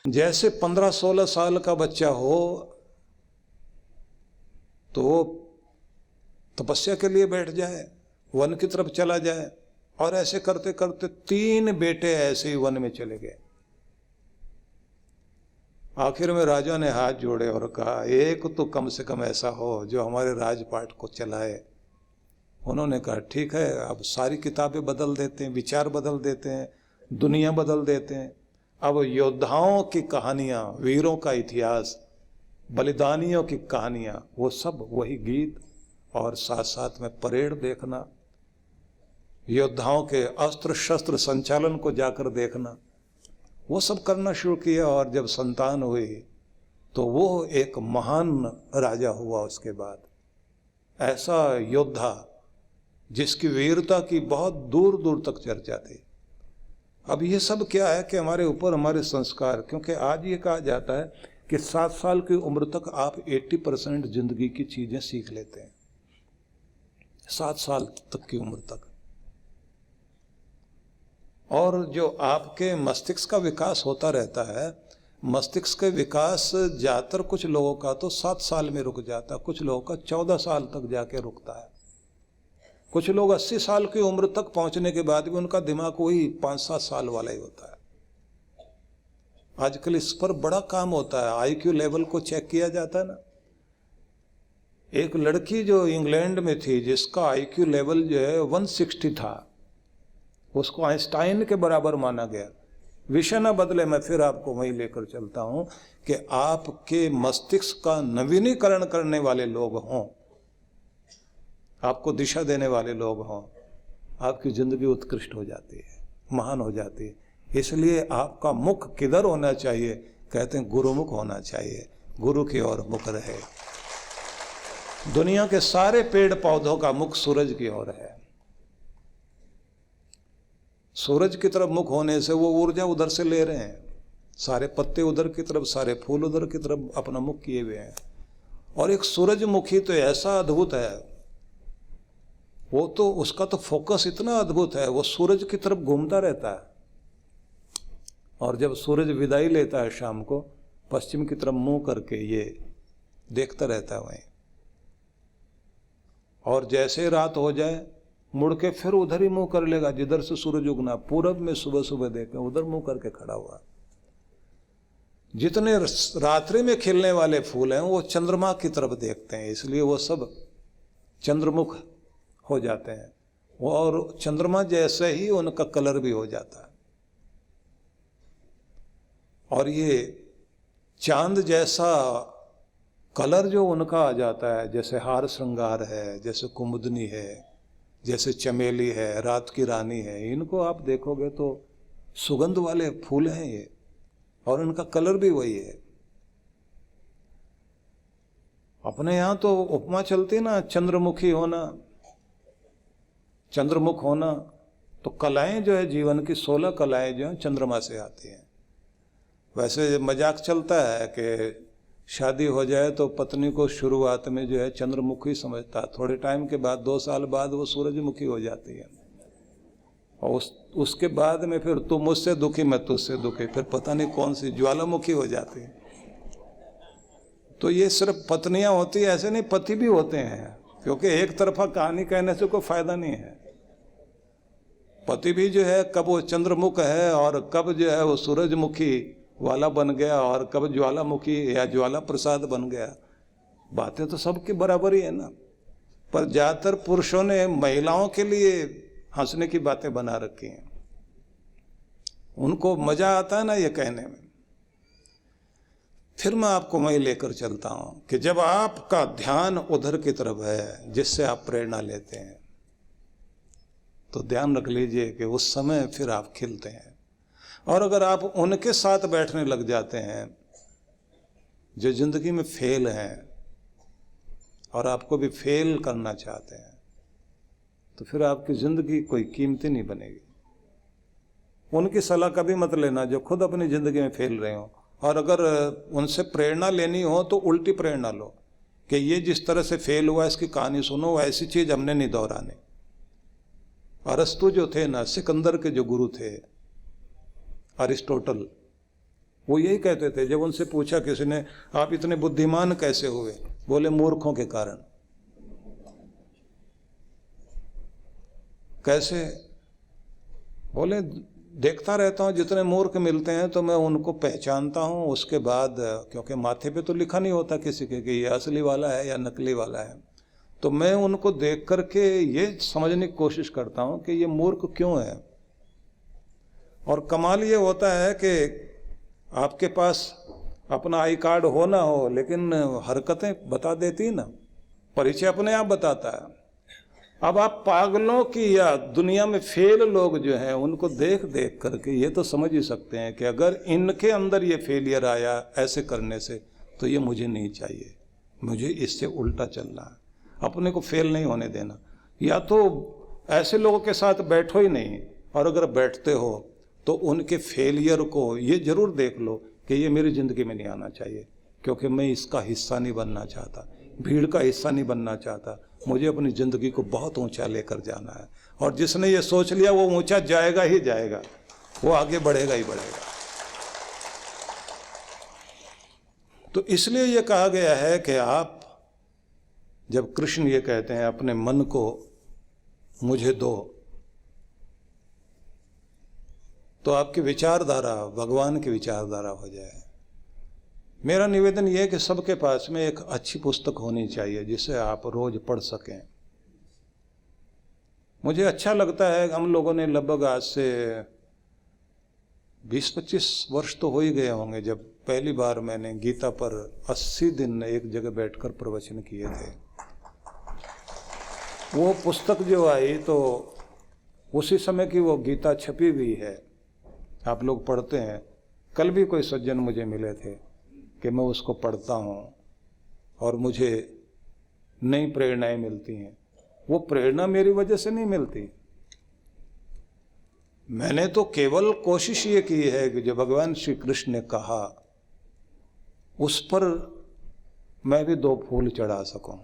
जैसे 15-16 साल का बच्चा हो तो वो तपस्या के लिए बैठ जाए, वन की तरफ चला जाए, और ऐसे करते करते 3 बेटे ऐसे ही वन में चले गए। आखिर में राजा ने हाथ जोड़े और कहा, एक तो कम से कम ऐसा हो जो हमारे राजपाट को चलाए। उन्होंने कहा, ठीक है, अब सारी किताबें बदल देते हैं, विचार बदल देते हैं, दुनिया बदल देते हैं। अब योद्धाओं की कहानियाँ, वीरों का इतिहास, बलिदानियों की कहानियाँ, वो सब वही गीत, और साथ साथ में परेड देखना, योद्धाओं के अस्त्र शस्त्र संचालन को जाकर देखना, वो सब करना शुरू किया। और जब संतान हुई तो वो एक महान राजा हुआ। उसके बाद ऐसा योद्धा जिसकी वीरता की बहुत दूर दूर तक चर्चा थी। अब ये सब क्या है कि हमारे ऊपर हमारे संस्कार, क्योंकि आज ये कहा जाता है कि 7 साल की उम्र तक आप 80% जिंदगी की चीजें सीख लेते हैं। 7 साल तक की उम्र तक। और जो आपके मस्तिष्क का विकास होता रहता है, मस्तिष्क के विकास ज़्यादातर कुछ लोगों का तो 7 साल में रुक जाता है, कुछ लोगों का 14 साल तक जाके रुकता है। कुछ लोग 80 साल की उम्र तक पहुंचने के बाद भी उनका दिमाग वही 5-7 साल वाला ही होता है। आजकल इस पर बड़ा काम होता है, आईक्यू लेवल को चेक किया जाता है ना। एक लड़की जो इंग्लैंड में थी जिसका आईक्यू लेवल जो है 160 था, उसको आइंस्टाइन के बराबर माना गया। विषय न बदले, मैं फिर आपको वहीं लेकर चलता हूं कि आपके मस्तिष्क का नवीनीकरण करने वाले लोग हों, आपको दिशा देने वाले लोग हों, आपकी जिंदगी उत्कृष्ट हो जाती है, महान हो जाती है। इसलिए आपका मुख किधर होना चाहिए? कहते हैं गुरुमुख होना चाहिए, गुरु की ओर मुख रहे। दुनिया के सारे पेड़ पौधों का मुख सूरज की ओर है। सूरज की तरफ मुख होने से वो ऊर्जा उधर से ले रहे हैं, सारे पत्ते उधर की तरफ, सारे फूल उधर की तरफ अपना मुख किए हुए हैं। और एक सूरजमुखी तो ऐसा अद्भुत है, वो तो उसका तो फोकस इतना अद्भुत है, वो सूरज की तरफ घूमता रहता है। और जब सूरज विदाई लेता है शाम को, पश्चिम की तरफ मुंह करके ये देखता रहता है वहीं। और जैसे रात हो जाए मुड़ के फिर उधर ही मुंह कर लेगा जिधर से सूरज उगना। पूरब में सुबह सुबह देखें, उधर मुंह करके खड़ा हुआ। जितने रात्रि में खिलने वाले फूल हैं वो चंद्रमा की तरफ देखते हैं, इसलिए वो सब चंद्रमुख हो जाते हैं। और चंद्रमा जैसे ही उनका कलर भी हो जाता है। और ये चांद जैसा कलर जो उनका आ जाता है, जैसे हार श्रृंगार है, जैसे कुमुदनी है, जैसे चमेली है, रात की रानी है, इनको आप देखोगे तो सुगंध वाले फूल हैं ये, और इनका कलर भी वही है। अपने यहाँ तो उपमा चलती ना, चंद्रमुखी होना, चंद्रमुख होना। तो कलाएं जो है जीवन की 16 कलाएं जो हैं चंद्रमा से आती हैं। वैसे मजाक चलता है कि शादी हो जाए तो पत्नी को शुरुआत में जो है चंद्रमुखी समझता है, थोड़े टाइम के बाद 2 साल बाद वो सूरजमुखी हो जाती है। और उसके बाद में फिर तू मुझसे दुखी मैं तुझसे दुखी, फिर पता नहीं कौन सी ज्वालामुखी हो जाती है। तो ये सिर्फ पत्नियां होती है ऐसे नहीं, पति भी होते हैं, क्योंकि एक तरफा कहानी कहने से कोई फायदा नहीं है। पति भी जो है कब वो चंद्रमुख है और कब जो है वो सूरजमुखी वाला बन गया और कब ज्वालामुखी या ज्वाला प्रसाद बन गया। बातें तो सबकी बराबर ही है ना, पर ज्यादातर पुरुषों ने महिलाओं के लिए हंसने की बातें बना रखी हैं। उनको मजा आता है ना ये कहने में। फिर मैं आपको वहीं लेकर चलता हूं कि जब आपका ध्यान उधर की तरफ है जिससे आप प्रेरणा लेते हैं, तो ध्यान रख लीजिए कि उस समय फिर आप खिलते हैं। और अगर आप उनके साथ बैठने लग जाते हैं जो जिंदगी में फेल हैं और आपको भी फेल करना चाहते हैं, तो फिर आपकी जिंदगी कोई कीमती नहीं बनेगी। उनकी सलाह कभी मत लेना जो खुद अपनी जिंदगी में फेल रहे हो। और अगर उनसे प्रेरणा लेनी हो तो उल्टी प्रेरणा लो कि ये जिस तरह से फेल हुआ इसकी कहानी सुनो, ऐसी चीज हमने नहीं दोहरानी। अरस्तु जो थे ना, सिकंदर के जो गुरु थे अरिस्टोटल, वो यही कहते थे। जब उनसे पूछा किसी ने, आप इतने बुद्धिमान कैसे हुए? बोले मूर्खों के कारण। कैसे? बोले देखता रहता हूँ, जितने मूर्ख मिलते हैं तो मैं उनको पहचानता हूँ। उसके बाद क्योंकि माथे पे तो लिखा नहीं होता किसी के कि ये असली वाला है या नकली वाला है, तो मैं उनको देख करके ये समझने की कोशिश करता हूँ कि ये मूर्ख क्यों है। और कमाल ये होता है कि आपके पास अपना आई कार्ड हो ना हो, लेकिन हरकतें बता देती ना, परिचय अपने आप बताता है। अब आप पागलों की या दुनिया में फेल लोग जो हैं उनको देख देख करके ये तो समझ ही सकते हैं कि अगर इनके अंदर ये फेलियर आया ऐसे करने से, तो ये मुझे नहीं चाहिए, मुझे इससे उल्टा चलना है। अपने को फेल नहीं होने देना। या तो ऐसे लोगों के साथ बैठो ही नहीं, और अगर बैठते हो तो उनके फेलियर को ये जरूर देख लो कि ये मेरी ज़िंदगी में नहीं आना चाहिए, क्योंकि मैं इसका हिस्सा नहीं बनना चाहता, भीड़ का हिस्सा नहीं बनना चाहता। मुझे अपनी ज़िंदगी को बहुत ऊंचा लेकर जाना है, और जिसने ये सोच लिया वो ऊंचा जाएगा ही जाएगा, वो आगे बढ़ेगा ही बढ़ेगा। तो इसलिए ये कहा गया है कि आप, जब कृष्ण ये कहते हैं अपने मन को मुझे दो, तो आपकी विचारधारा भगवान की विचारधारा हो जाए। मेरा निवेदन यह है कि सबके पास में एक अच्छी पुस्तक होनी चाहिए जिसे आप रोज पढ़ सकें। मुझे अच्छा लगता है, हम लोगों ने लगभग आज से 20-25 वर्ष तो हो ही गए होंगे जब पहली बार मैंने गीता पर 80 दिन एक जगह बैठकर प्रवचन किए थे। वो पुस्तक जो आई तो उसी समय की वो गीता छपी हुई है, आप लोग पढ़ते हैं। कल भी कोई सज्जन मुझे मिले थे कि मैं उसको पढ़ता हूँ और मुझे नई प्रेरणाएं मिलती हैं। वो प्रेरणा मेरी वजह से नहीं मिलती, मैंने तो केवल कोशिश ये की है कि जो भगवान श्री कृष्ण ने कहा उस पर मैं भी 2 फूल चढ़ा सकूं।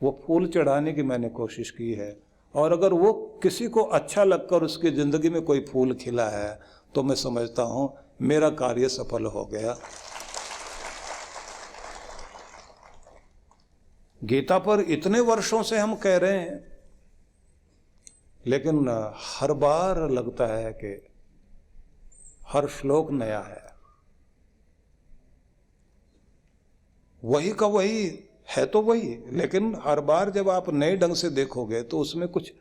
वो फूल चढ़ाने की मैंने कोशिश की है, और अगर वो किसी को अच्छा लगकर उसकी ज़िंदगी में कोई फूल खिला है तो मैं समझता हूँ मेरा कार्य सफल हो गया। गीता पर इतने वर्षों से हम कह रहे हैं, लेकिन हर बार लगता है कि हर श्लोक नया है, वही का वही है तो वही, लेकिन हर बार जब आप नए ढंग से देखोगे तो उसमें कुछ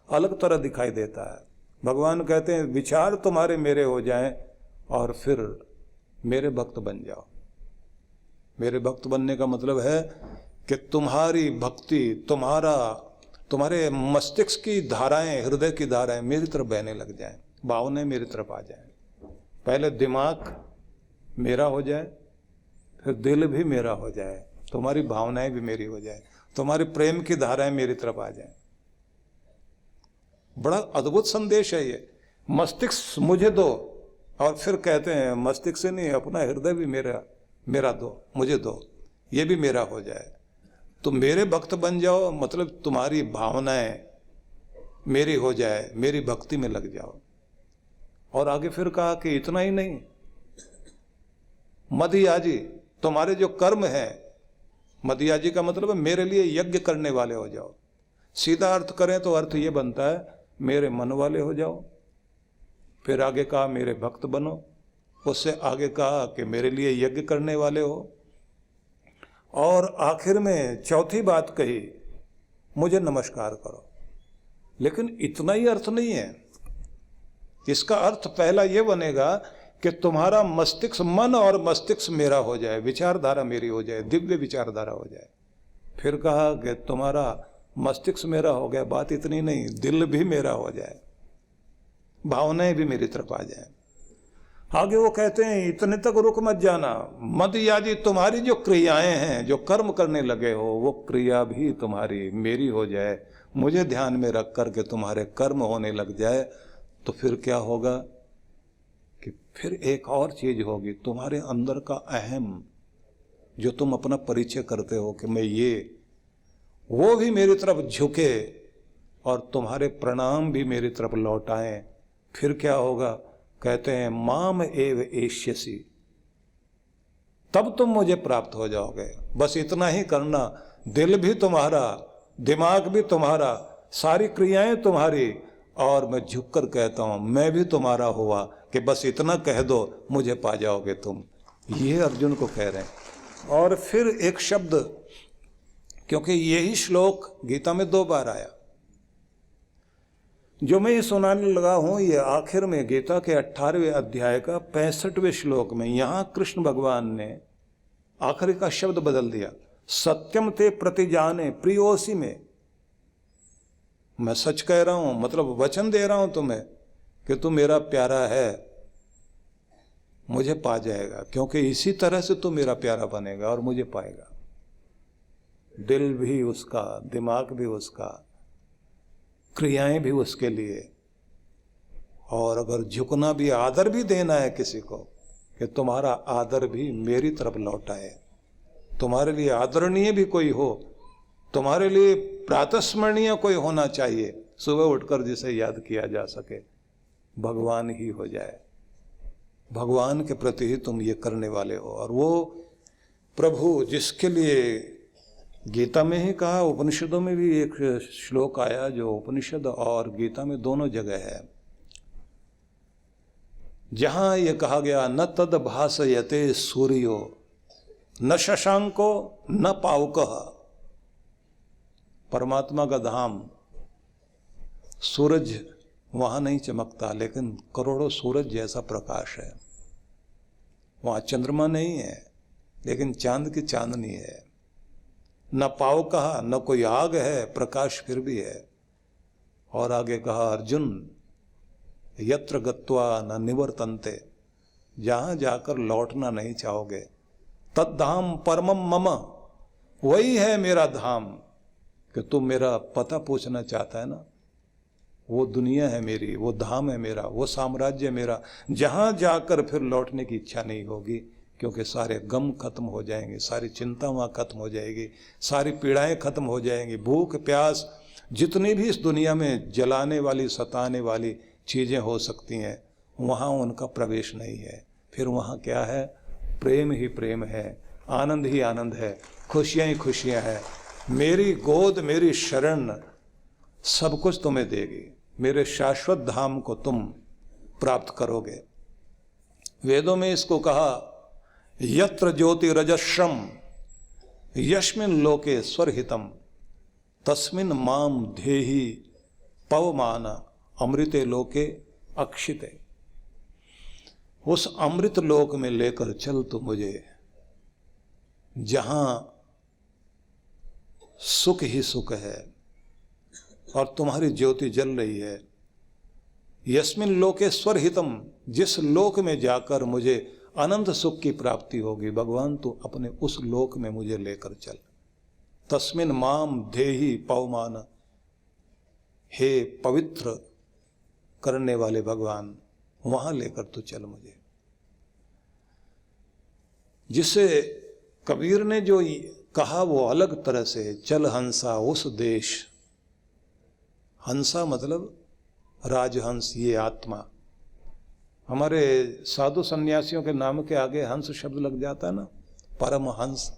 अलग तरह दिखाई देता है। भगवान कहते हैं विचार तुम्हारे मेरे हो जाएं और फिर मेरे भक्त बन जाओ। मेरे भक्त बनने का मतलब है कि तुम्हारी भक्ति, तुम्हारे मस्तिष्क की धाराएं, हृदय की धाराएं मेरी तरफ बहने लग जाएं, भावनाएं मेरी तरफ आ जाएं। पहले दिमाग मेरा हो जाए, फिर दिल भी मेरा हो जाए, तुम्हारी भावनाएं भी मेरी हो जाए, तुम्हारी प्रेम की धाराएं मेरी तरफ आ जाएं। बड़ा अद्भुत संदेश है ये। मस्तिष्क मुझे दो, और फिर कहते हैं मस्तिष्क से नहीं, अपना हृदय भी मेरा दो, मुझे दो, ये भी मेरा हो जाए। तो मेरे भक्त बन जाओ मतलब तुम्हारी भावनाएं मेरी हो जाए, मेरी भक्ति में लग जाओ। और आगे फिर कहा कि इतना ही नहीं, मदयाजी, तुम्हारे जो कर्म है, मदयाजी का मतलब है मेरे लिए यज्ञ करने वाले हो जाओ। सीधा अर्थ करें तो अर्थ ये बनता है मेरे मन वाले हो जाओ। फिर आगे कहा मेरे भक्त बनो, उससे आगे कहा कि मेरे लिए यज्ञ करने वाले हो, और आखिर में चौथी बात कही मुझे नमस्कार करो। लेकिन इतना ही अर्थ नहीं है, इसका अर्थ पहला ये बनेगा कि तुम्हारा मस्तिष्क, मन और मस्तिष्क मेरा हो जाए, विचारधारा मेरी हो जाए, दिव्य विचारधारा हो जाए। फिर कहा कि तुम्हारा मस्तिष्क मेरा हो गया, बात इतनी नहीं, दिल भी मेरा हो जाए, भावनाएं भी मेरी तरफ आ जाए। आगे वो कहते हैं इतने तक रुक मत जाना, मदयाजी तुम्हारी जो क्रियाएं हैं, जो कर्म करने लगे हो, वो क्रिया भी तुम्हारी मेरी हो जाए। मुझे ध्यान में रख कर के तुम्हारे कर्म होने लग जाए, तो फिर क्या होगा कि फिर एक और चीज होगी, तुम्हारे अंदर का अहम जो तुम अपना परिचय करते हो कि मैं ये, वो भी मेरी तरफ झुके और तुम्हारे प्रणाम भी मेरी तरफ लौटाएं। फिर क्या होगा? कहते हैं माम एव एष्यसि, तब तुम मुझे प्राप्त हो जाओगे। बस इतना ही करना, दिल भी तुम्हारा, दिमाग भी तुम्हारा, सारी क्रियाएं तुम्हारी, और मैं झुककर कहता हूं मैं भी तुम्हारा हुआ, कि बस इतना कह दो मुझे पा जाओगे तुम। ये अर्जुन को कह रहे हैं। और फिर एक शब्द, क्योंकि यही श्लोक गीता में 2 बार आया, जो मैं ये सुनाने लगा हूं, ये आखिर में गीता के 18वें अध्याय का 65वें श्लोक में, यहां कृष्ण भगवान ने आखिरी का शब्द बदल दिया। सत्यम ते प्रतिजाने प्रियोसी में, मैं सच कह रहा हूं, मतलब वचन दे रहा हूं तुम्हें कि तू मेरा प्यारा है, मुझे पा जाएगा, क्योंकि इसी तरह से तू मेरा प्यारा बनेगा और मुझे पाएगा। दिल भी उसका, दिमाग भी उसका, क्रियाएं भी उसके लिए। और अगर झुकना भी, आदर भी देना है किसी को, कि तुम्हारा आदर भी मेरी तरफ लौट आए, तुम्हारे लिए आदरणीय भी कोई हो, तुम्हारे लिए प्रातस्मरणीय कोई होना चाहिए, सुबह उठकर जिसे याद किया जा सके, भगवान ही हो जाए। भगवान के प्रति ही तुम ये करने वाले हो। और वो प्रभु जिसके लिए गीता में ही कहा, उपनिषदों में भी एक श्लोक आया जो उपनिषद और गीता में दोनों जगह है, जहां ये कहा गया, न तद भासयते सूर्यो न शशांको न पावकः। परमात्मा का धाम, सूरज वहां नहीं चमकता, लेकिन करोड़ों सूरज जैसा प्रकाश है। वहां चंद्रमा नहीं है, लेकिन चांद की चांदनी है। न पाव कहा, न कोई आग है, प्रकाश फिर भी है। और आगे कहा, अर्जुन यत्र गत्वा न निवर्तन्ते, जहां जाकर लौटना नहीं चाहोगे, तद्धाम परमम मम, वही है मेरा धाम। कि तुम मेरा पता पूछना चाहता है ना, वो दुनिया है मेरी, वो धाम है मेरा, वो साम्राज्य मेरा, जहां जाकर फिर लौटने की इच्छा नहीं होगी, क्योंकि सारे गम खत्म हो जाएंगे, सारी चिंता वहां खत्म हो जाएगी, सारी पीड़ाएं खत्म हो जाएंगी, भूख प्यास जितनी भी इस दुनिया में जलाने वाली, सताने वाली चीजें हो सकती हैं, वहां उनका प्रवेश नहीं है। फिर वहां क्या है? प्रेम ही प्रेम है, आनंद ही आनंद है, खुशियां ही खुशियां हैं। मेरी गोद, मेरी शरण सब कुछ तुम्हें देगी, मेरे शाश्वत धाम को तुम प्राप्त करोगे। वेदों में इसको कहा, यत्र ज्योति रजस्रम यस्मिन् लोके स्वरहितम तस्मिन् माम धेहि पवमान अमृते लोके अक्षिते। उस अमृत लोक में लेकर चल तू मुझे, जहां सुख ही सुख है और तुम्हारी ज्योति जल रही है। यस्मिन् लोके स्वरहितम, जिस लोक में जाकर मुझे अनंत सुख की प्राप्ति होगी, भगवान तू अपने उस लोक में मुझे लेकर चल। तस्मिन् माम धेहि पवमान, हे पवित्र करने वाले भगवान, वहां लेकर तू चल मुझे। जिसे कबीर ने जो कहा वो अलग तरह से, चल हंसा उस देश। हंसा मतलब राजहंस, ये आत्मा। हमारे साधु सन्यासियों के नाम के आगे हंस शब्द लग जाता है ना, परमहंस।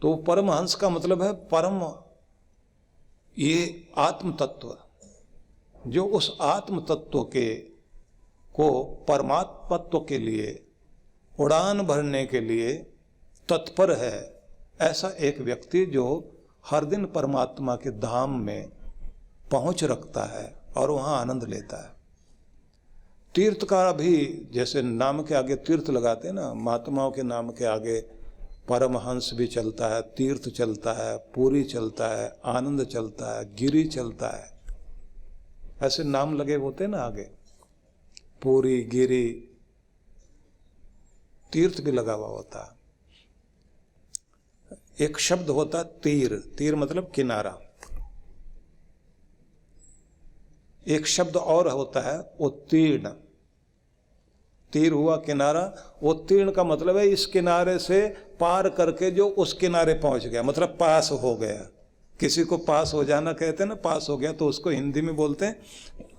तो परमहंस का मतलब है परम, ये आत्म तत्व, जो उस आत्म तत्व के को परमात्मत्व के लिए उड़ान भरने के लिए तत्पर है। ऐसा एक व्यक्ति जो हर दिन परमात्मा के धाम में पहुंच रखता है और वहां आनंद लेता है। तीर्थ का भी, जैसे नाम के आगे तीर्थ लगाते हैं ना, महात्माओं के नाम के आगे परमहंस भी चलता है, तीर्थ चलता है, पूरी चलता है, आनंद चलता है, गिरी चलता है, ऐसे नाम लगे होते ना आगे, पूरी, गिरी, तीर्थ भी लगा हुआ होता है। एक शब्द होता है तीर, तीर मतलब किनारा। एक शब्द और होता है उत्तीर्ण, तीर हुआ किनारा, उत्तीर्ण का मतलब है इस किनारे से पार करके जो उस किनारे पहुंच गया, मतलब पास हो गया। किसी को पास हो जाना कहते हैं ना, पास हो गया, तो उसको हिंदी में बोलते हैं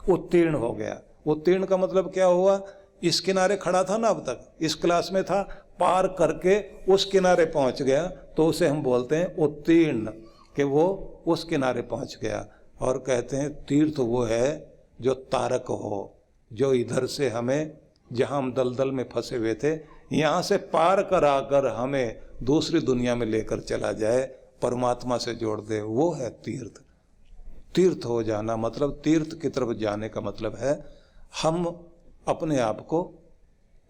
उत्तीर्ण हो गया। उत्तीर्ण का मतलब क्या हुआ? इस किनारे खड़ा था ना, अब तक इस क्लास में था, पार करके उस किनारे पहुंच गया तो उसे हम बोलते हैं उत्तीर्ण, कि वो उस किनारे पहुंच गया। और कहते हैं तीर्थ वो है जो तारक हो, जो इधर से हमें, जहां हम दलदल में फंसे हुए थे, यहाँ से पार कराकर हमें दूसरी दुनिया में लेकर चला जाए, परमात्मा से जोड़ दे, वो है तीर्थ। तीर्थ हो जाना मतलब, तीर्थ की तरफ जाने का मतलब है हम अपने आप को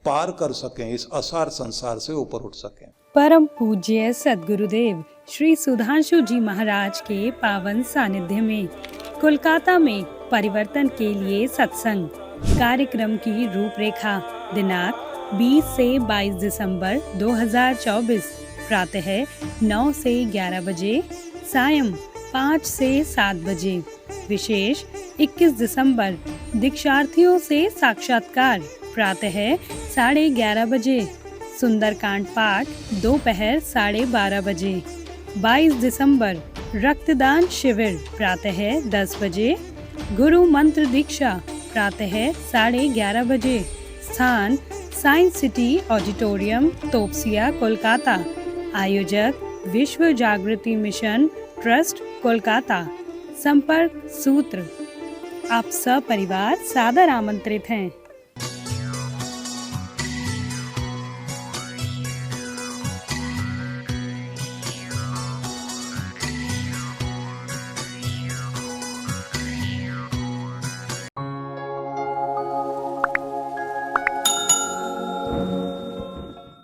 पार कर सकें, इस असार संसार से ऊपर उठ सकें। परम पूज्य सद्गुरुदेव श्री सुधांशु जी महाराज के पावन सानिध्य में कोलकाता में परिवर्तन के लिए सत्संग कार्यक्रम की रूपरेखा दिनांक 20 से 22 दिसंबर 2024 प्रातः 9 से 11 बजे, सायं 5 से 7 बजे। विशेष 21 दिसंबर दीक्षार्थियों से साक्षात्कार प्रातः 11:30 बजे, सुंदरकांड पाठ दोपहर 12:30 बजे। 22 दिसंबर रक्तदान शिविर प्रातः 10 बजे, गुरु मंत्र दीक्षा प्रातः 11:30 बजे। स्थान science city auditorium, Topsia, Kolkata. आयोजक विश्व जागृति मिशन ट्रस्ट, कोलकाता। संपर्क सूत्र। आप सपरिवार सादर आमंत्रित हैं।